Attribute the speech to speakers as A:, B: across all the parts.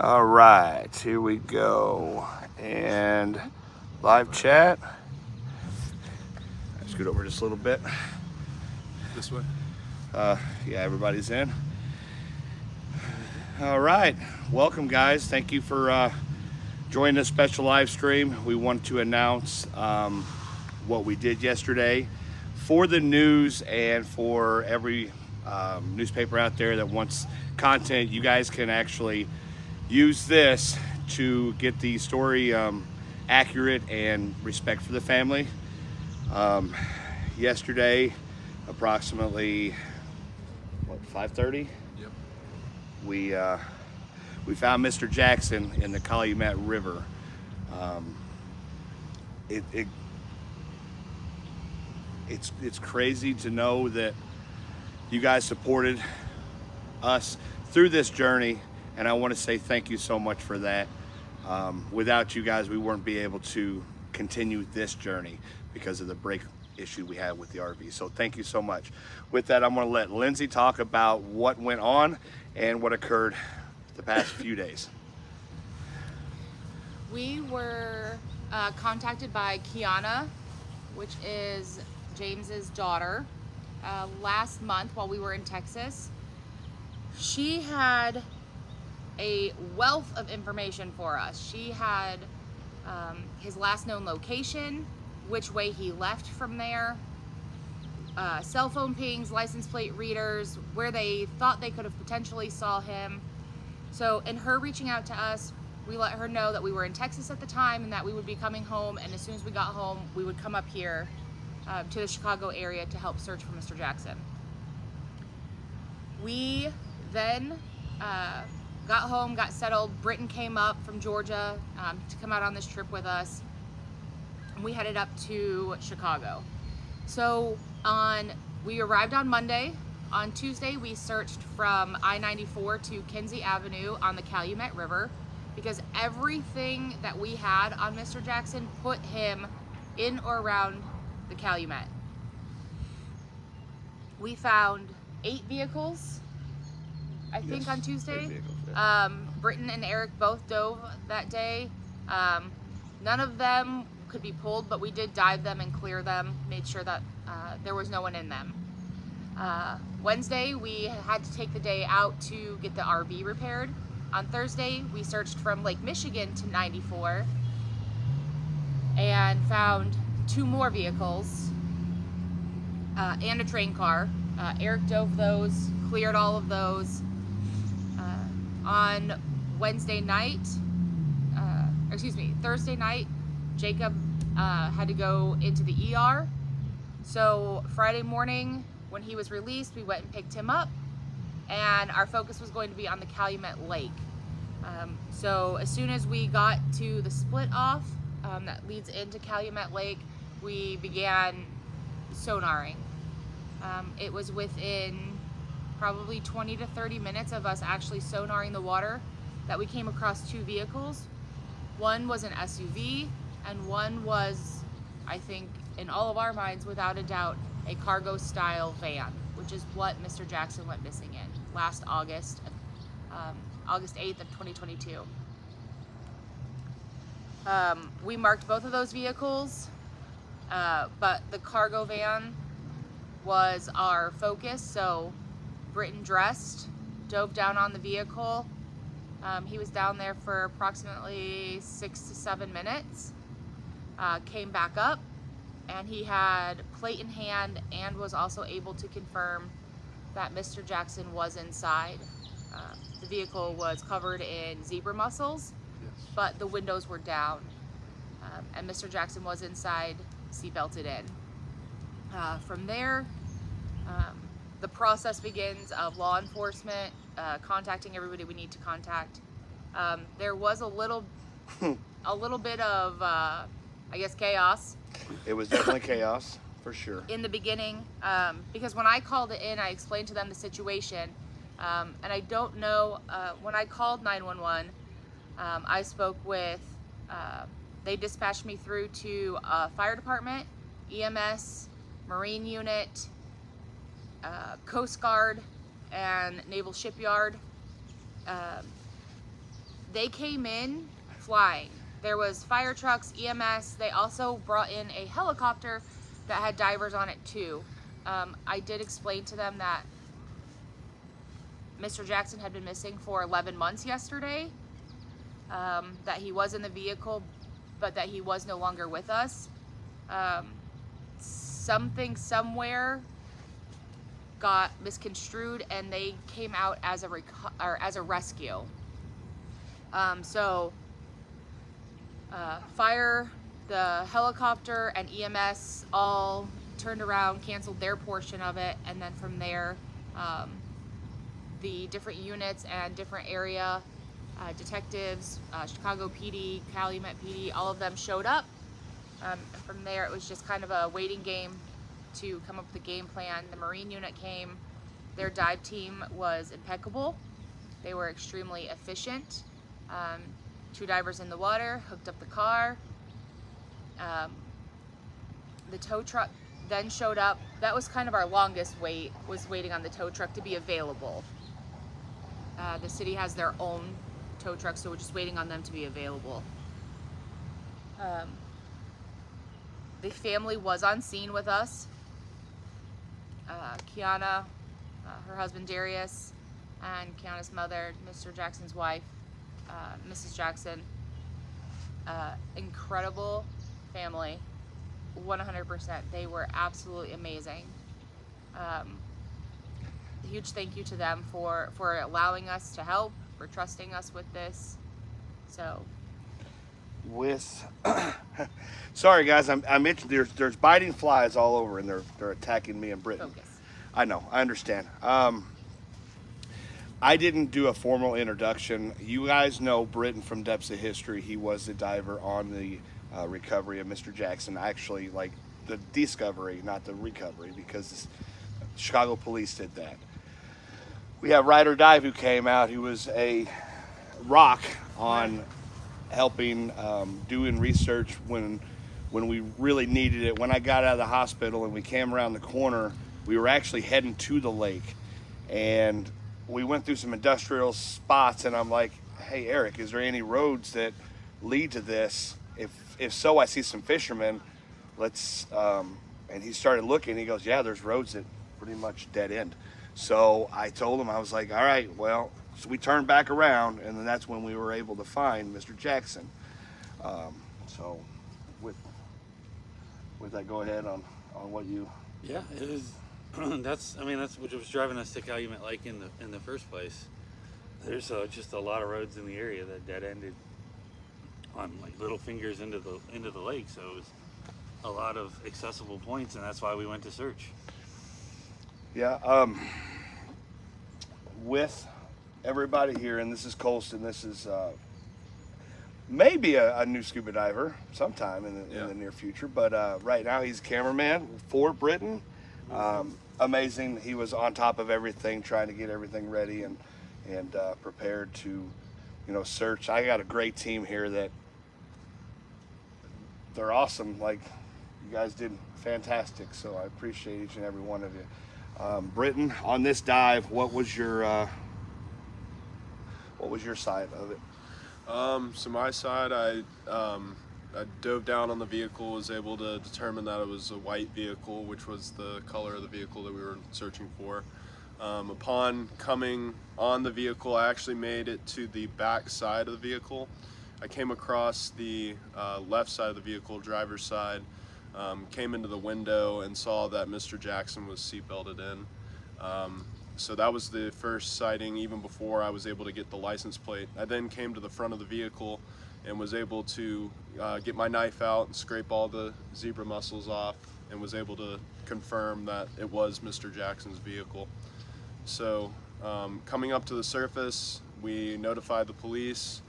A: All right, here we go. And live chat. Scoot over just a little bit.
B: This way?
A: Yeah, everybody's in. All right, welcome guys. Thank you for joining this special live stream. We want to announce what we did yesterday for the news and for every newspaper out there that wants content. You guys can actually use this to get the story accurate and respect for the family. Yesterday, approximately, what, 5:30?
B: Yep.
A: We found Mr. Jackson in the Calumet River. It's crazy to know that you guys supported us through this journey, and I want to say thank you so much for that. Without you guys, we wouldn't be able to continue this journey because of the brake issue we had with the RV. So thank you so much. With that, I'm going to let Lindsay talk about what went on and what occurred the past few days.
C: We were contacted by Kiana, which is James's daughter, last month while we were in Texas. She had a wealth of information for us. She had his last known location, which way he left from there, cell phone pings, license plate readers, where they thought they could have potentially saw him. So in her reaching out to us, we let her know that we were in Texas at the time and that we would be coming home, and as soon as we got home, we would come up here to the Chicago area to help search for Mr. Jackson. We then got home, got settled. Britton came up from Georgia to come out on this trip with us. And we headed up to Chicago. So we arrived on Monday. On Tuesday, we searched from I-94 to Kenzie Avenue on the Calumet River because everything that we had on Mr. Jackson put him in or around the Calumet. We found 8 vehicles, I think, on Tuesday.
A: 8 vehicles, yeah.
C: Britton and Eric both dove that day. None of them could be pulled, but we did dive them and clear them, made sure that there was no one in them. Wednesday, we had to take the day out to get the RV repaired. On Thursday, we searched from Lake Michigan to 94 and found 2 more vehicles and a train car. Eric dove those, cleared all of those. On Thursday night, Jacob had to go into the ER. So Friday morning, when he was released, we went and picked him up, and our focus was going to be on the Calumet Lake. So as soon as we got to the split off that leads into Calumet Lake, we began sonaring. It was within probably 20 to 30 minutes of us actually sonaring the water that we came across 2 vehicles. One was an SUV, and one was, I think, in all of our minds, without a doubt, a cargo style van, which is what Mr. Jackson went missing in last August, August 8th of 2022. We marked both of those vehicles, but the cargo van was our focus. So Britton dressed, dove down on the vehicle. He was down there for approximately 6 to 7 minutes, came back up, and he had plate in hand and was also able to confirm that Mr. Jackson was inside. The vehicle was covered in zebra mussels, but the windows were down, and Mr. Jackson was inside, seatbelted in. From there, the process begins of law enforcement contacting everybody we need to contact. There was a little bit of, I guess, chaos.
A: It was definitely chaos, for sure.
C: In the beginning, because when I called it in, I explained to them the situation, and I don't know, when I called 911, I spoke with, they dispatched me through to fire department, EMS, Marine unit, Coast Guard, and Naval Shipyard. They came in flying. There was fire trucks, EMS. They also brought in a helicopter that had divers on it too. I did explain to them that Mr. Jackson had been missing for 11 months yesterday, that he was in the vehicle, but that he was no longer with us. Something somewhere got misconstrued, and they came out as a rescue. Fire, the helicopter, and EMS all turned around, canceled their portion of it, and then from there, the different units and different area detectives, Chicago PD, Calumet PD, all of them showed up. And from there, it was just kind of a waiting game to come up with a game plan. The Marine unit came. Their dive team was impeccable. They were extremely efficient. 2 divers in the water, hooked up the car. The tow truck then showed up. That was kind of our longest wait, was waiting on the tow truck to be available. The city has their own tow truck, so we're just waiting on them to be available. The family was on scene with us. Kiana, her husband Darius, and Kiana's mother, Mr. Jackson's wife, Mrs. Jackson. Incredible family, 100%. They were absolutely amazing. Huge thank you to them for allowing us to help, for trusting us with this. So,
A: sorry guys, I mentioned there's biting flies all over, and they're attacking me and Britton.
C: focus.
A: I know, I understand. I didn't do a formal introduction. You guys know Britton from Depths of History. He was the diver on the recovery of Mr. Jackson. Actually, like the discovery, not the recovery, because Chicago police did that. We have Ryder Dive who came out, who was a rock on helping doing research when we really needed it. When I got out of the hospital and we came around the corner, we were actually heading to the lake, and we went through some industrial spots, and I'm like, hey Eric, is there any roads that lead to this? If so, I see some fishermen. Let's and he started looking. He goes, yeah, there's roads that pretty much dead end. So I told him, I was like, all right, well, so we turned back around, and then that's when we were able to find Mr. Jackson. So with that, go ahead on what you.
D: Yeah, it is. That's what was driving us to Calumet Lake in the first place. There's just a lot of roads in the area that dead ended on like little fingers into the lake, so it was a lot of accessible points, and that's why we went to search.
A: Yeah, with everybody here, and this is Colston. This is maybe a new scuba diver sometime in the near future, but right now he's a cameraman for Britton. Amazing. He was on top of everything, trying to get everything ready and prepared to, search. I got a great team here that they're awesome. Like, you guys did fantastic. So I appreciate each and every one of you. Britton, on this dive, what was your side of it?
B: So my side, I dove down on the vehicle, was able to determine that it was a white vehicle, which was the color of the vehicle that we were searching for. Upon coming on the vehicle, I actually made it to the back side of the vehicle. I came across the left side of the vehicle, driver's side, came into the window and saw that Mr. Jackson was seatbelted in. So that was the first sighting, even before I was able to get the license plate. I then came to the front of the vehicle and was able to get my knife out and scrape all the zebra mussels off, and was able to confirm that it was Mr. Jackson's vehicle. So coming up to the surface, we notified the police.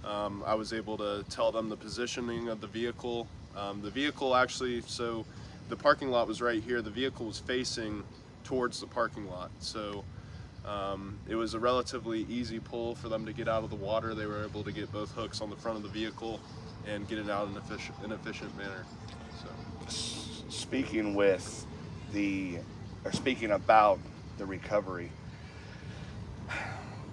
B: I was able to tell them the positioning of the vehicle. The vehicle actually, so the parking lot was right here. The vehicle was facing towards the parking lot. So it was a relatively easy pull for them to get out of the water. They were able to get both hooks on the front of the vehicle and get it out in an efficient manner. So,
A: speaking about the recovery,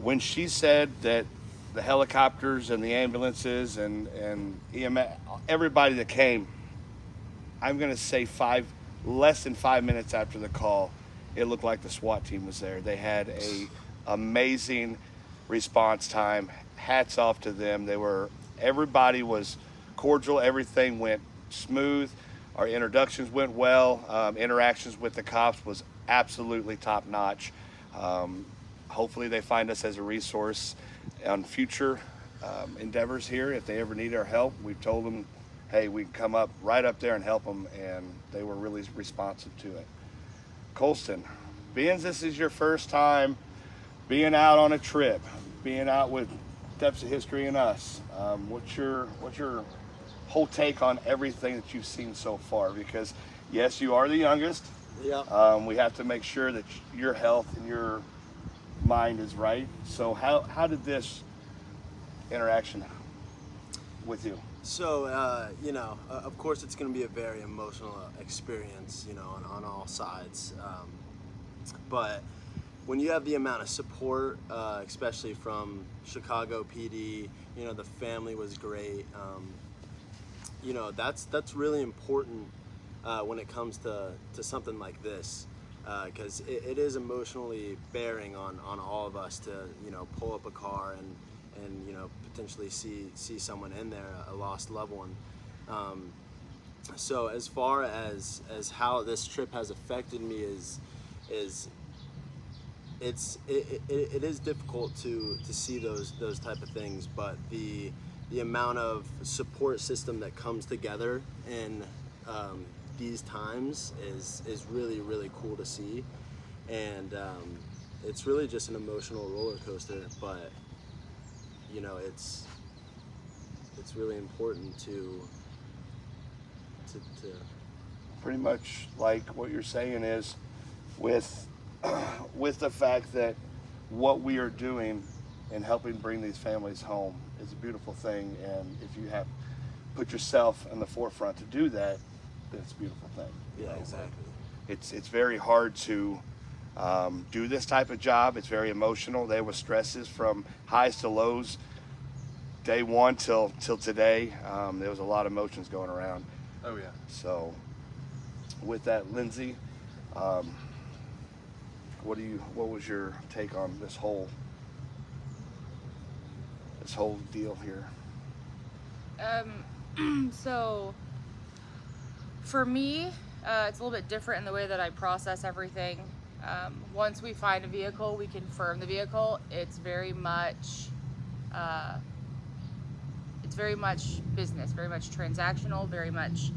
A: when she said that the helicopters and the ambulances and EMS, everybody that came, I'm going to say less than 5 minutes after the call, it looked like the SWAT team was there. They had a amazing response time. Hats off to them. Everybody was cordial. Everything went smooth. Our introductions went well. Interactions with the cops was absolutely top notch. Hopefully they find us as a resource on future endeavors here. If they ever need our help, we've told them, hey, we can come up right up there and help them, and they were really responsive to it. Colston, being this is your first time being out on a trip, being out with Depths of History and us, what's your whole take on everything that you've seen so far? Because yes, you are the youngest.
E: Yeah.
A: We have to make sure that your health and your mind is right. So how did this interaction with you?
E: So, of course it's going to be a very emotional experience, on all sides. But when you have the amount of support, especially from Chicago PD, the family was great. That's really important when it comes to something like this, because it is emotionally bearing on all of us to pull up a car and potentially see someone in there, a lost loved one. So as far as how this trip has affected me it is difficult to see those type of things, but the amount of support system that comes together in these times is really, really cool to see. And it's really just an emotional roller coaster, but it's really important to
A: Pretty much like what you're saying is with the fact that what we are doing and helping bring these families home is a beautiful thing, and if you have put yourself in the forefront to do that, then it's a beautiful thing.
E: Yeah, exactly.
A: It's very hard to do this type of job. It's very emotional. There was stresses from highs to lows, day one till today. There was a lot of emotions going around.
B: Oh yeah.
A: So with that, Lindsay, what was your take on this whole deal here?
C: So for me, it's a little bit different in the way that I process everything. Once we find a vehicle, we confirm the vehicle. It's very much business, very much transactional, very much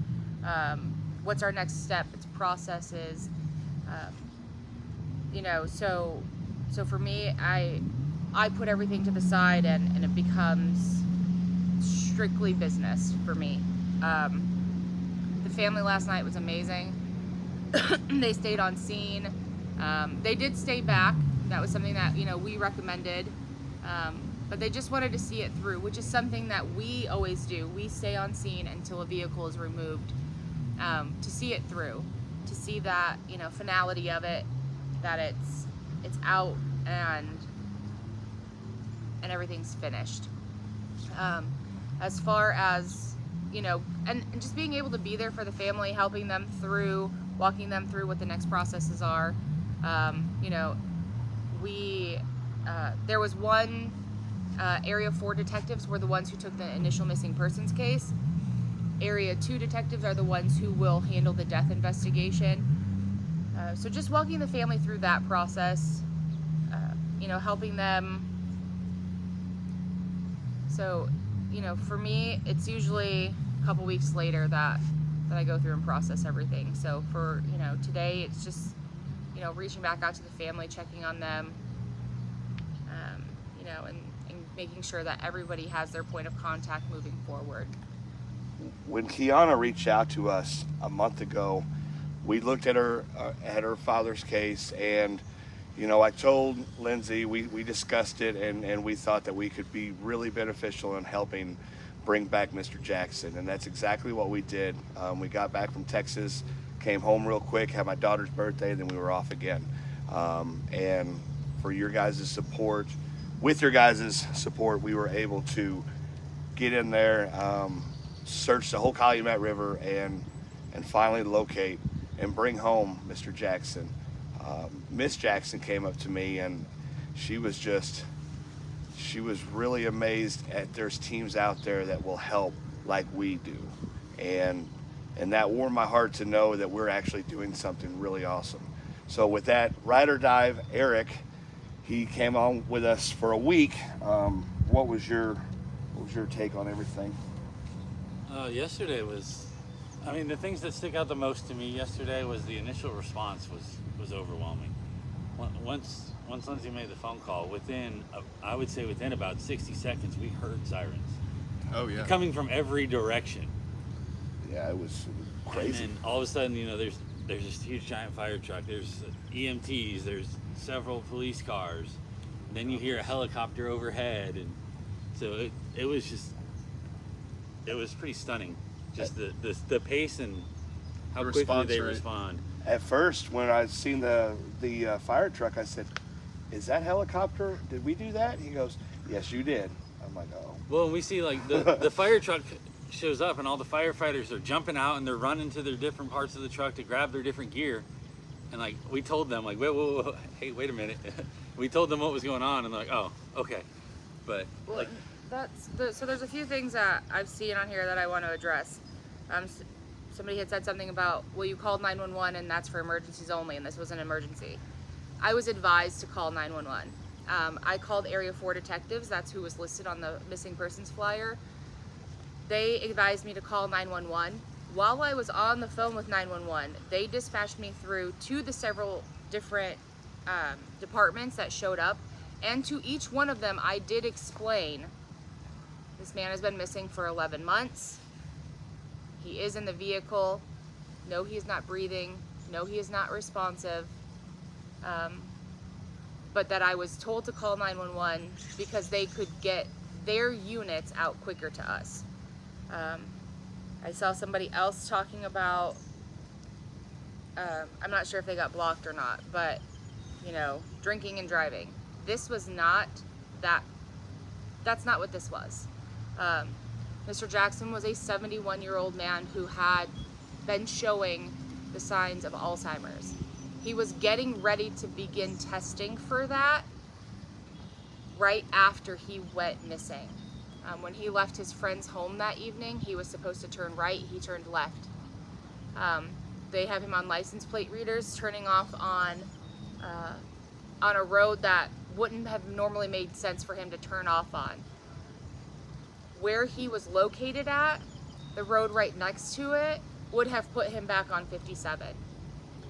C: what's our next step. It's processes. So for me, I put everything to the side and it becomes strictly business for me. The family last night was amazing. They stayed on scene. They did stay back. That was something that we recommended, but they just wanted to see it through, which is something that we always do. We stay on scene until a vehicle is removed, to see it through, to see that finality of it, that it's out and everything's finished. As far as and just being able to be there for the family, helping them through, walking them through what the next processes are. There was one Area 4 detectives were the ones who took the initial missing persons case. Area 2 detectives are the ones who will handle the death investigation. So just walking the family through that process, helping them. So, for me, it's usually a couple weeks later that I go through and process everything. So for, today, it's just, reaching back out to the family, checking on them, and making sure that everybody has their point of contact moving forward.
A: When Kiana reached out to us a month ago, we looked at her father's case, and I told Lindsay, we discussed it, and we thought that we could be really beneficial in helping bring back Mr. Jackson, and that's exactly what we did. We got back from Texas, came home real quick, had my daughter's birthday, and then we were off again. And for your guys' support, with your guys' support, we were able to get in there, search the whole Calumet River, and finally locate and bring home Mr. Jackson. Miss Jackson came up to me, and she was really amazed at there's teams out there that will help like we do, and that warmed my heart to know that we're actually doing something really awesome. So with that, Ride or Dive, Eric, he came on with us for a week. What was your take on everything?
D: Yesterday was, I mean, the things that stick out the most to me yesterday was the initial response was overwhelming. Once Lindsay made the phone call, I would say within about 60 seconds, we heard sirens.
B: Oh yeah.
D: Coming from every direction.
A: Yeah, it was crazy.
D: And then all of a sudden, there's this huge giant fire truck. There's EMTs. There's several police cars. And then you hear a helicopter overhead, and so it was pretty stunning. Just the pace and how
B: The
D: quickly
B: response
D: they
B: rate.
D: respond.
A: At first, when I seen the fire truck, I said, "Is that helicopter? Did we do that?" He goes, "Yes, you did." I'm like, "Oh."
D: Well, we see like the fire truck shows up, and all the firefighters are jumping out, and they're running to their different parts of the truck to grab their different gear. And like we told them, like, wait, hey, wait a minute. We told them what was going on, and they're like, oh, okay. But
C: Well,
D: like,
C: so there's a few things that I've seen on here that I want to address. Somebody had said something about, well, you called 911 and that's for emergencies only, and this was an emergency. I was advised to call 911. I called Area 4 detectives. That's who was listed on the missing persons flyer. They advised me to call 911. While I was on the phone with 911, they dispatched me through to the several different departments that showed up, and to each one of them I did explain, this man has been missing for 11 months. He is in the vehicle. No, he is not breathing. No, he is not responsive. But that I was told to call 911 because they could get their units out quicker to us. I saw somebody else talking about, I'm not sure if they got blocked or not, but, drinking and driving. This was not that's not what this was. Mr. Jackson was a 71-year-old man who had been showing the signs of Alzheimer's. He was getting ready to begin testing for that right after he went missing. When he left his friend's home that evening, he was supposed to turn right, he turned left. They have him on license plate readers turning off on a road that wouldn't have normally made sense for him to turn off on. Where he was located at, the road right next to it, would have put him back on 57.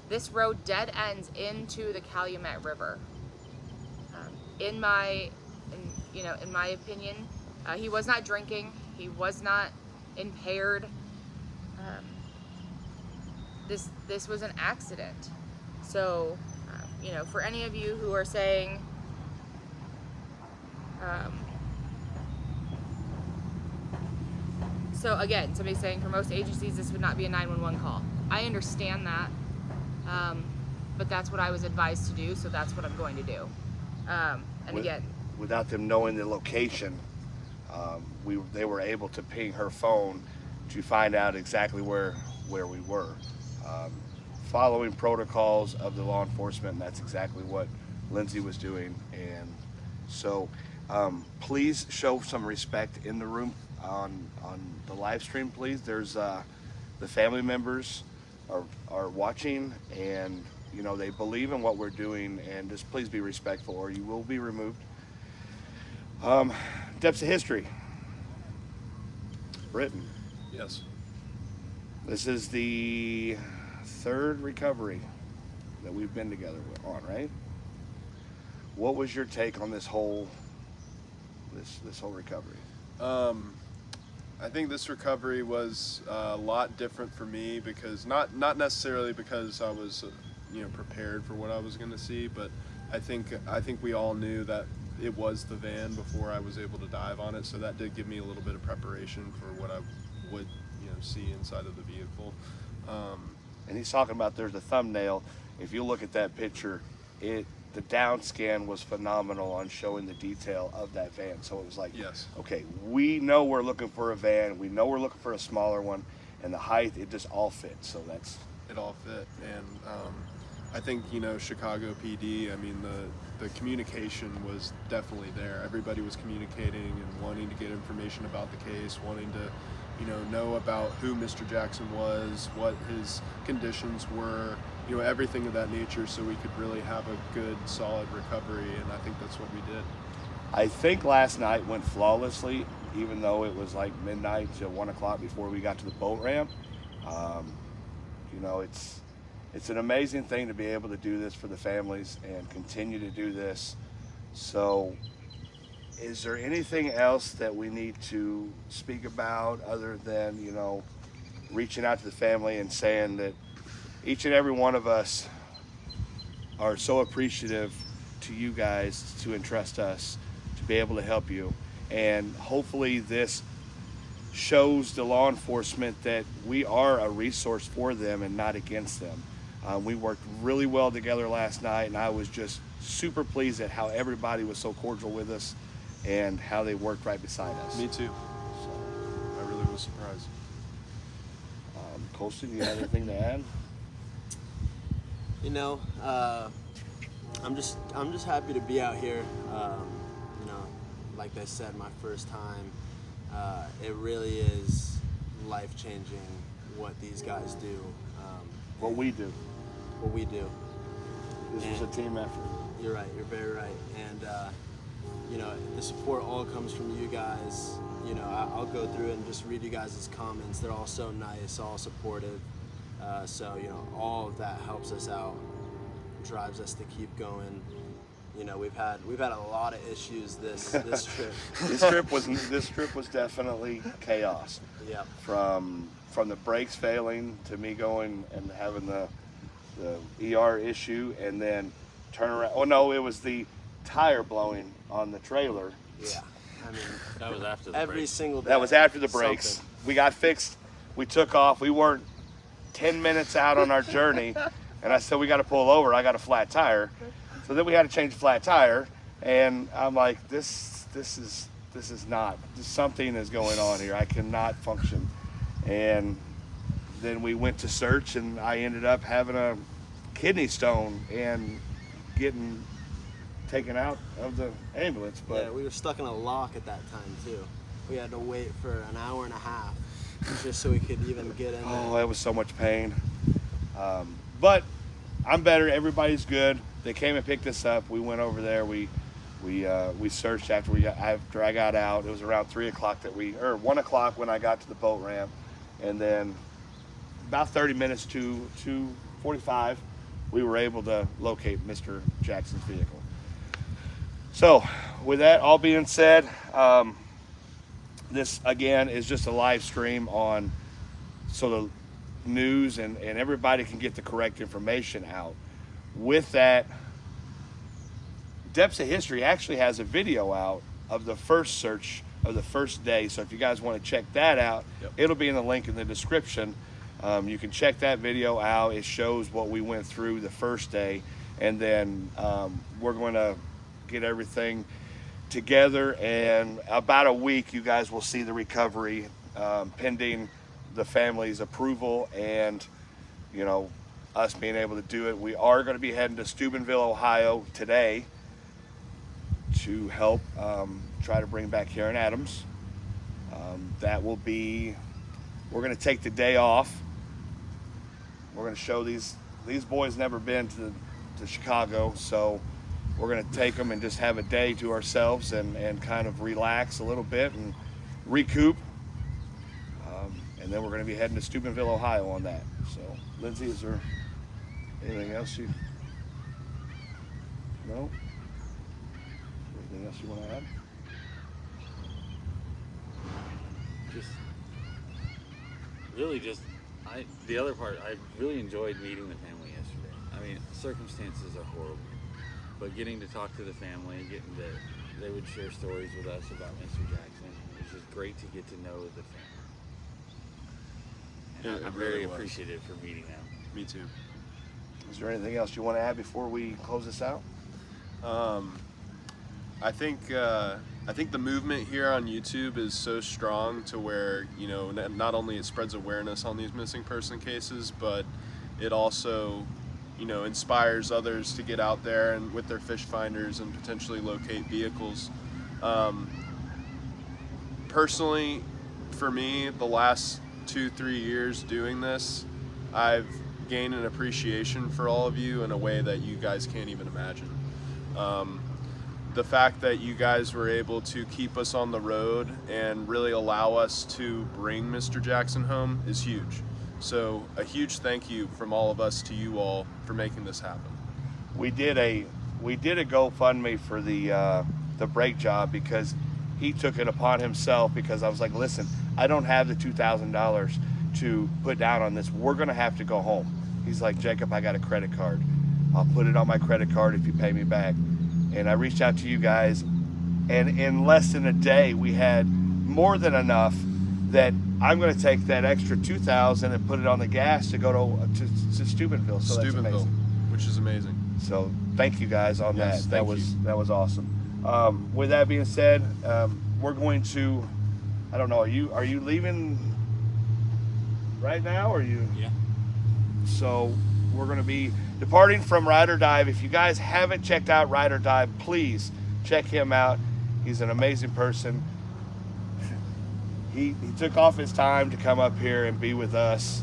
C: This road dead ends into the Calumet River. In my opinion, he was not drinking. He was not impaired. This was an accident. So, for any of you who are saying, so again, somebody's saying for most agencies this would not be a 911 call. I understand that, but that's what I was advised to do, so that's what I'm going to do.
A: Without them knowing the location, they were able to ping her phone to find out exactly where we were, following protocols of the law enforcement, and that's exactly what Lindsay was doing. And so please show some respect in the room on the live stream, please. There's the family members are watching, and they believe in what we're doing, and just please be respectful or you will be removed. Depths of history. Britton.
B: Yes.
A: This is the third recovery that we've been together on, right? What was your take on this whole recovery?
B: I think this recovery was a lot different for me because not necessarily because I was prepared for what I was going to see, but I think we all knew that it was the van before I was able to dive on it, so that did give me a little bit of preparation for what I would see inside of the vehicle.
A: And he's talking about, there's a thumbnail. If you look at that picture, it the down scan was phenomenal on showing the detail of that van. So it was like,
B: Yes.
A: okay, we know we're looking for a van, we know we're looking for a smaller one, and the height, it just all fits. So that's
B: It all fit, and I think, you know, Chicago PD, I mean, the communication was definitely there. Everybody was communicating and wanting to get information about the case, wanting to, you know about who Mr. Jackson was, what his conditions were, you know, everything of that nature, so we could really have a good, solid recovery, and I think that's what we did.
A: I think last night went flawlessly, even though it was like midnight to 1 o'clock before we got to the boat ramp. You know, it's an amazing thing to be able to do this for the families and continue to do this. So is there anything else that we need to speak about other than, you know, reaching out to the family and saying that each and every one of us are so appreciative to you guys to entrust us to be able to help you, and hopefully this shows the law enforcement that we are a resource for them and not against them. We worked really well together last night, and I was just super pleased at how everybody was so cordial with us and how they worked right beside us.
B: Me too.
A: So,
B: I really was surprised.
A: Colston, you have anything to add?
E: You know, I'm just happy to be out here. You know, like I said, my first time. It really is life-changing what these guys do.
A: What we do.
E: What we do.
A: This was a team effort.
E: You're right. You're very right. And you know, the support all comes from you guys. You know, I'll go through it and just read you guys' comments. They're all so nice, all supportive. So you know, all of that helps us out, drives us to keep going. You know, we've had a lot of issues this trip.
A: This trip was definitely chaos.
E: Yeah.
A: From the brakes failing to me going and having the ER issue, and then turn around. Oh no, it was the tire blowing on the trailer.
E: Yeah. I mean,
D: That was after the
E: every
D: break.
E: single day.
A: That was after the brakes.
E: Something.
A: We got fixed. We took off. We weren't 10 minutes out on our journey, and I said we got to pull over. I got a flat tire. So then we had to change the flat tire, and I'm like, this is not. Something is going on here. I cannot function. And then we went to search, and I ended up having a kidney stone and getting taken out of the ambulance. But
E: Yeah, we were stuck in a lock at that time too. We had to wait for an hour and a half just so we could even get in
A: oh,
E: there.
A: that was so much pain. But I'm better. Everybody's good. They came and picked us up. We went over there. We searched after I got out. It was around 1 o'clock when I got to the boat ramp, and then about 30 minutes to 2:45, we were able to locate Mr. Jackson's vehicle. So, with that all being said, this again is just a live stream on so the news and everybody can get the correct information out. With that, Depths of History actually has a video out of the first search of the first day. So if you guys want to check that out, It'll be in the link in the description. You can check that video out. It shows what we went through the first day. And then we're going to get everything together. And about a week, you guys will see the recovery pending the family's approval and, you know, us being able to do it. We are going to be heading to Steubenville, Ohio today to help try to bring back Karen Adams. That will be, we're going to take the day off. We're going to show these boys never been to Chicago, so we're going to take them and just have a day to ourselves and kind of relax a little bit and recoup. And then we're going to be heading to Steubenville, Ohio on that. So, Lindsay, is there anything else you? No? Anything else you want to add?
D: The other part, I really enjoyed meeting the family yesterday. I mean, circumstances are horrible, but getting to talk to the family and they would share stories with us about Mr. Jackson. It was just great to get to know the family. And I'm very appreciative for meeting them.
B: Me too.
A: Is there anything else you want to add before we close this out?
B: I think the movement here on YouTube is so strong to where, you know, not only it spreads awareness on these missing person cases, but it also, you know, inspires others to get out there and with their fish finders and potentially locate vehicles. Personally, for me, the last 2-3 years doing this, I've gained an appreciation for all of you in a way that you guys can't even imagine. The fact that you guys were able to keep us on the road and really allow us to bring Mr. Jackson home is huge. So a huge thank you from all of us to you all for making this happen.
A: We did a GoFundMe for the brake job because he took it upon himself, because I was like, listen, I don't have the $2,000 to put down on this. We're gonna have to go home. He's like, Jacob, I got a credit card. I'll put it on my credit card if you pay me back. And I reached out to you guys, and in less than a day, we had more than enough that I'm going to take that extra $2,000 and put it on the gas to go to Steubenville. So that's amazing.
B: Which is amazing.
A: So thank you guys on
B: Yes,
A: that. That was awesome. With that being said, we're going to, I don't know, are you leaving right now, or you?
D: Yeah.
A: So we're going to be departing from Ride or Dive. If you guys haven't checked out Ride or Dive, please check him out. He's an amazing person. He took off his time to come up here and be with us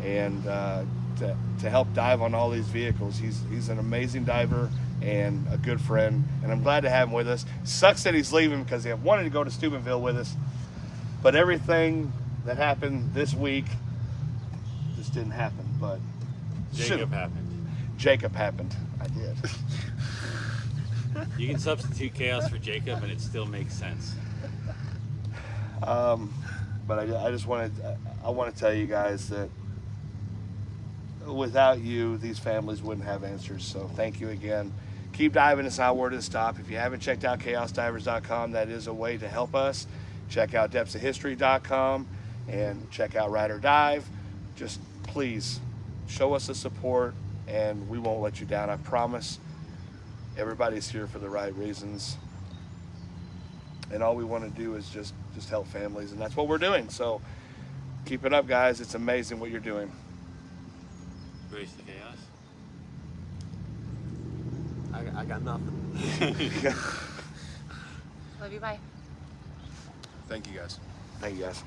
A: and to help dive on all these vehicles. He's an amazing diver and a good friend, and I'm glad to have him with us. Sucks that he's leaving because he wanted to go to Steubenville with us, but everything that happened this week just didn't happen. But
D: Jacob happened.
A: Jacob happened. I did.
D: You can substitute chaos for Jacob and it still makes sense.
A: But I just want to tell you guys that without you, these families wouldn't have answers. So thank you again. Keep diving. It's not where to stop. If you haven't checked out chaosdivers.com, that is a way to help us. Check out depthsofhistory.com and check out Ride or Dive. Just please show us the support, and we won't let you down. I promise. Everybody's here for the right reasons, and all we want to do is just help families, and that's what we're doing. So keep it up, guys. It's amazing what you're doing.
D: Grace the chaos.
E: I got nothing.
C: Love you, bye.
B: Thank you guys.
A: Thank you, guys.